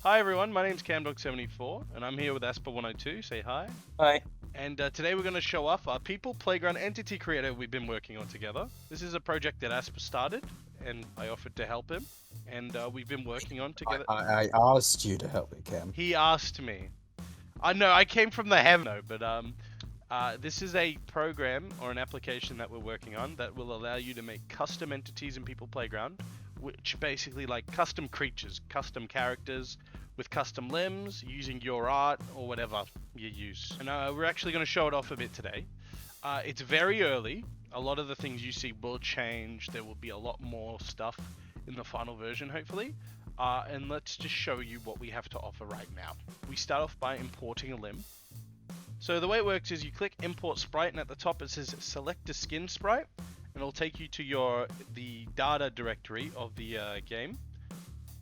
Hi everyone, my name's CamDog74 and I'm here with Asper102. Say hi. Hi. And today we're going to show off our People Playground entity creator we've been working on together. This is a project that Asper started and I offered to help him, and we've been working on together. I asked you to help me, Cam. He asked me. I know, I came from the heaven, but this is a program or an application that we're working on that will allow you to make custom entities in People Playground, which basically like custom creatures, custom characters with custom limbs using your art or whatever you use. And we're actually going to show it off a bit today. It's very early. A lot of the things you see will change. There will be a lot more stuff in the final version, hopefully. And let's just show you what we have to offer right now. We start off by importing a limb. So the way it works is you click import sprite, and at the top it says select a skin sprite, and it'll take you to the data directory of the game.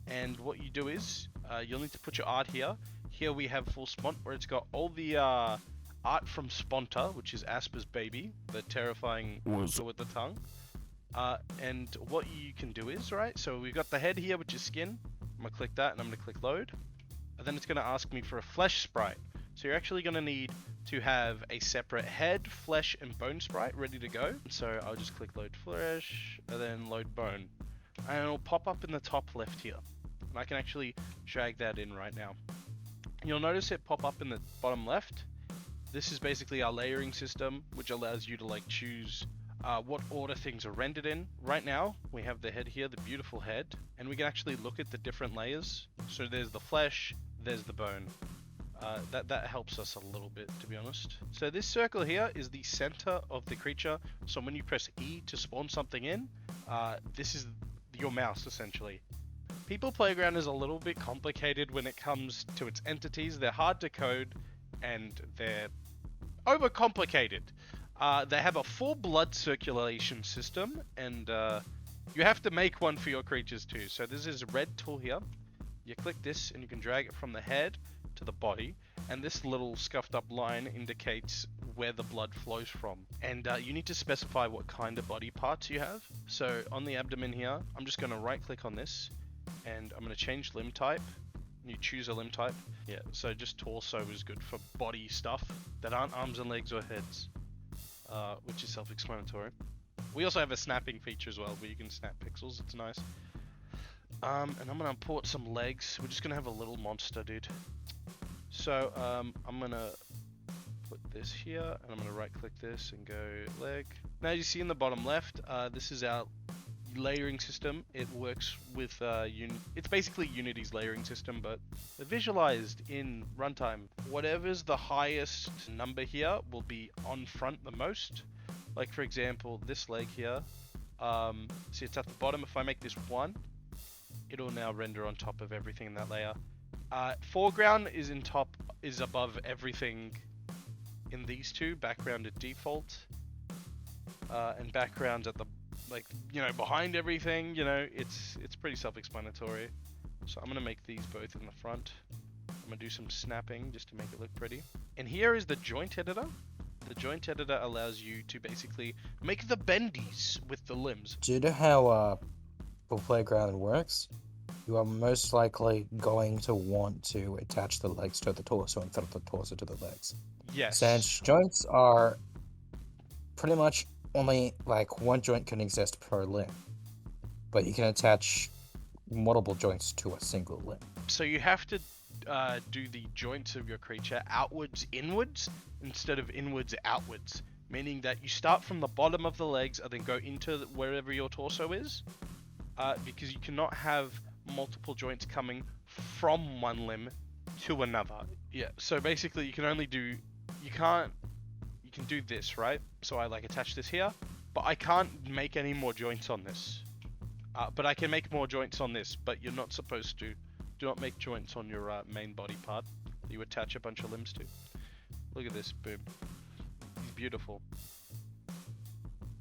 And what you do is you'll need to put your art here. Here we have full spont, where it's got all the art from Sponta, which is Asper's baby, the terrifying monster with the tongue. And what you can do is, right, so we've got the head here, which is skin. I'm gonna click that and I'm gonna click load. And then it's gonna ask me for a flesh sprite. So you're actually gonna need to have a separate head, flesh, and bone sprite ready to go. So I'll just click load flesh and then load bone. And it'll pop up in the top left here. And I can actually drag that in right now. You'll notice it pop up in the bottom left. This is basically our layering system, which allows you to like choose what order things are rendered in. Right now, we have the head here, the beautiful head, and we can actually look at the different layers. So there's the flesh, there's the bone. That helps us a little bit, to be honest. So this circle here is the center of the creature. So when you press E to spawn something in, this is your mouse, essentially. People Playground is a little bit complicated when it comes to its entities. They're hard to code, and they're overcomplicated. They have a full blood circulation system, and you have to make one for your creatures too. So this is a red tool here. You click this and you can drag it from the head to the body, and this little scuffed up line indicates where the blood flows from. And you need to specify what kind of body parts you have. So on the abdomen here, I'm just going to right click on this, and I'm going to change limb type. You choose a limb type. Yeah, so just torso is good for body stuff that aren't arms and legs or heads, which is self-explanatory. We also have a snapping feature as well, where you can snap pixels. It's nice. And I'm going to import some legs. We're just going to have a little monster, dude. So I'm going to put this here, and I'm going to right click this and go leg. Now you see in the bottom left, this is our layering system. It works with it's basically Unity's layering system, but visualized in runtime. Whatever's the highest number here will be on front the most. Like for example, this leg here, see it's at the bottom. If I make this 1, it'll now render on top of everything in that layer. Foreground is above everything in these two. Background at default, and background at the behind everything. It's pretty self-explanatory. So I'm gonna make these both in the front. I'm gonna do some snapping just to make it look pretty. And here is the joint editor. The joint editor allows you to basically make the bendies with the limbs. Do you know how People Playground works? You are most likely going to want to attach the legs to the torso instead of the torso to the legs. Yes. Since joints are pretty much only like one joint can exist per limb, but you can attach multiple joints to a single limb. So you have to do the joints of your creature outwards inwards instead of inwards outwards, meaning that you start from the bottom of the legs and then go into wherever your torso is, because you cannot have multiple joints coming from one limb to another. Yeah, so basically you can do this, right? So I attach this here, but I can't make any more joints on this. But I can make more joints on this, but you're not supposed to. Do not make joints on your main body part that you attach a bunch of limbs to. Look at this, boom. He's beautiful.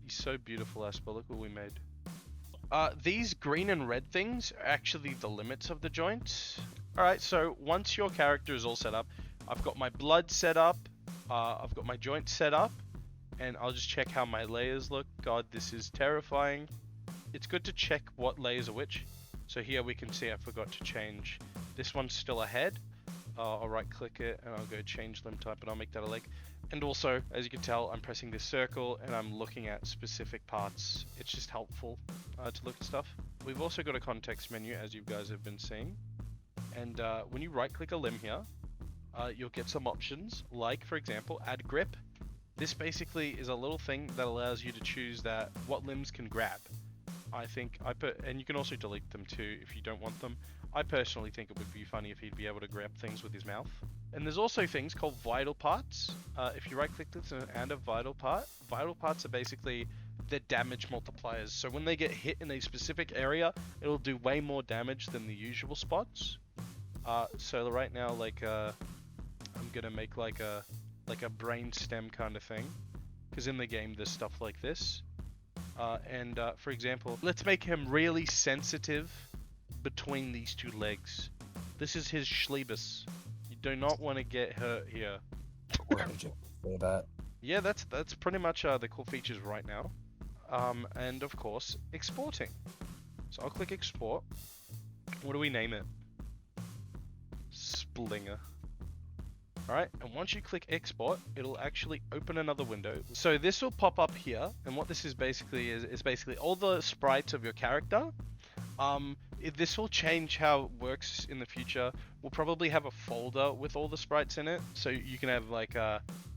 He's so beautiful, Asper. Look what we made. These green and red things are actually the limits of the joints. Alright, so once your character is all set up, I've got my blood set up, I've got my joints set up, and I'll just check how my layers look. God, this is terrifying. It's good to check what layers are which. So here we can see I forgot to change This one's still a head. I'll right click it and I'll go change limb type and I'll make that a leg. And also, as you can tell, I'm pressing this circle and I'm looking at specific parts. It's just helpful to look at stuff. We've also got a context menu, as you guys have been seeing. And when you right click a limb here, you'll get some options, like for example, add grip. This basically is a little thing that allows you to choose what limbs can grab. And you can also delete them too if you don't want them. I personally think it would be funny if he'd be able to grab things with his mouth. And there's also things called vital parts. If you right click this and add a vital parts are basically the damage multipliers. So when they get hit in a specific area, it'll do way more damage than the usual spots. So right now, like, I'm gonna make like a brain stem kind of thing, because in the game there's stuff like this. For example, let's make him really sensitive between these two legs. This is his schlebus. You do not want to get hurt here. Why did you say that? Yeah, that's pretty much the cool features right now. And of course, exporting. So I'll click export. What do we name it? Splinger. Alright, and once you click export, it'll actually open another window. So this will pop up here, and what this is basically is basically all the sprites of your character. This will change how it works in the future. We'll probably have a folder with all the sprites in it, so you can have like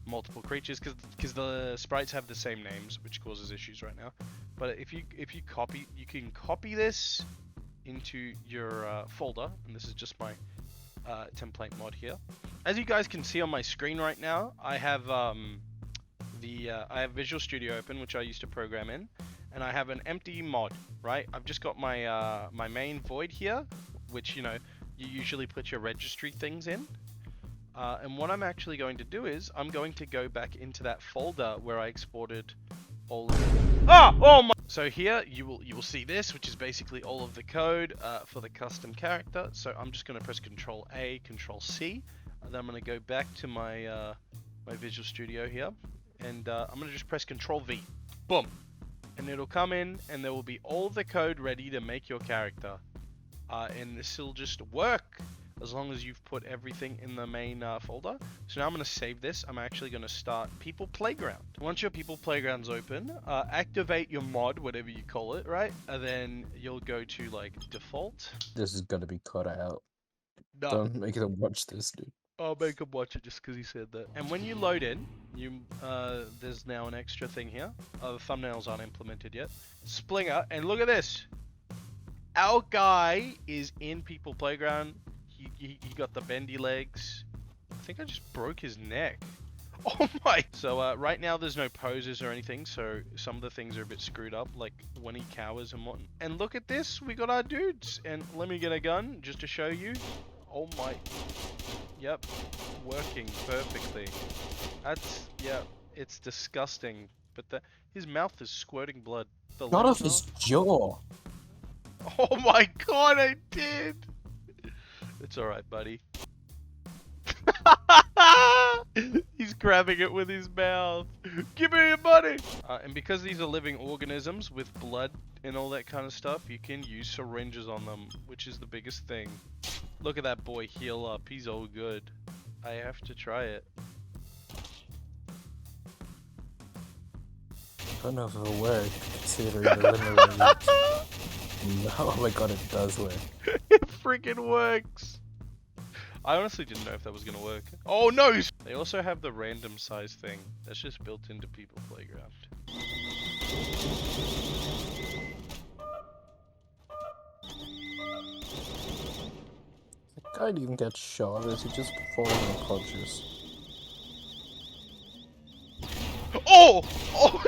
multiple creatures, because the sprites have the same names, which causes issues right now. But if you can copy this into your folder, and this is just my template mod here. As you guys can see on my screen right now, I have I have Visual Studio open, which I used to program in, and I have an empty mod, right? I've just got my my main void here, which you usually put your registry things in. And what I'm actually going to do is I'm going to go back into that folder where I exported all of oh my. So here you will see this, which is basically all of the code for the custom character. So I'm just going to press Control A, Control C, and then I'm going to go back to my my Visual Studio here, and I'm going to just press Control V, boom, and it'll come in, and there will be all the code ready to make your character, and this will just work as long as you've put everything in the main folder. So now I'm going to save this. I'm actually going to start People Playground. Once your People Playground's open, activate your mod, whatever you call it, right? And then you'll go to like default. This is gonna be cut out. No, Don't make them watch this, dude. I'll make him watch it just because he said that. And when you load in, there's now an extra thing here. The thumbnails aren't implemented yet. Splinger, and look at this. Our guy is in People Playground. He got the bendy legs. I think I just broke his neck. Oh my! So right now there's no poses or anything, so some of the things are a bit screwed up, like when he cowers and whatnot. And look at this, we got our dudes. And let me get a gun just to show you. Oh my! Yep, working perfectly. That's it's disgusting. But his mouth is squirting blood. Cut off his jaw. Oh my god, I did! It's alright, buddy. He's grabbing it with his mouth. Give me your money! And because these are living organisms with blood and all that kind of stuff, you can use syringes on them, which is the biggest thing. Look at that boy heal up. He's all good. I have to try it. I don't know if it'll work, considering the limited. Oh my god, it does work. It freaking works! I honestly didn't know if that was gonna work. Oh no! They also have the random size thing. That's just built into People Playground. The guy didn't even get shot, is he just performing punches? Oh! Oh!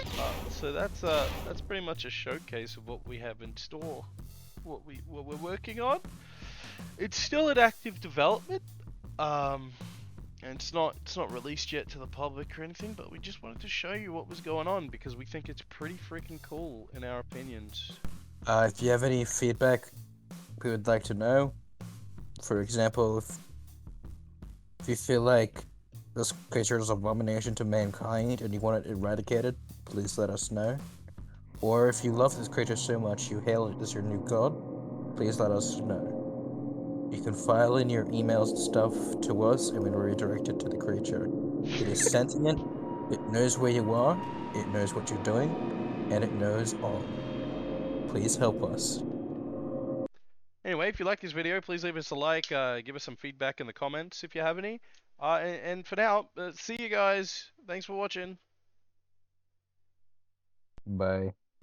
So that's pretty much a showcase of what we have in store, what we're working on. It's still in active development, and it's not released yet to the public or anything. But we just wanted to show you what was going on because we think it's pretty freaking cool in our opinions. If you have any feedback, we would like to know. For example, if you feel like this creature is an abomination to mankind and you want it eradicated, please let us know. Or if you love this creature so much you hail it as your new god, please let us know. You can file in your emails and stuff to us, and we'll redirect it to the creature. It is sentient, it knows where you are, it knows what you're doing, and it knows all. Please help us. Anyway, if you like this video, please leave us a like, give us some feedback in the comments if you have any. And for now, see you guys. Thanks for watching. Bye.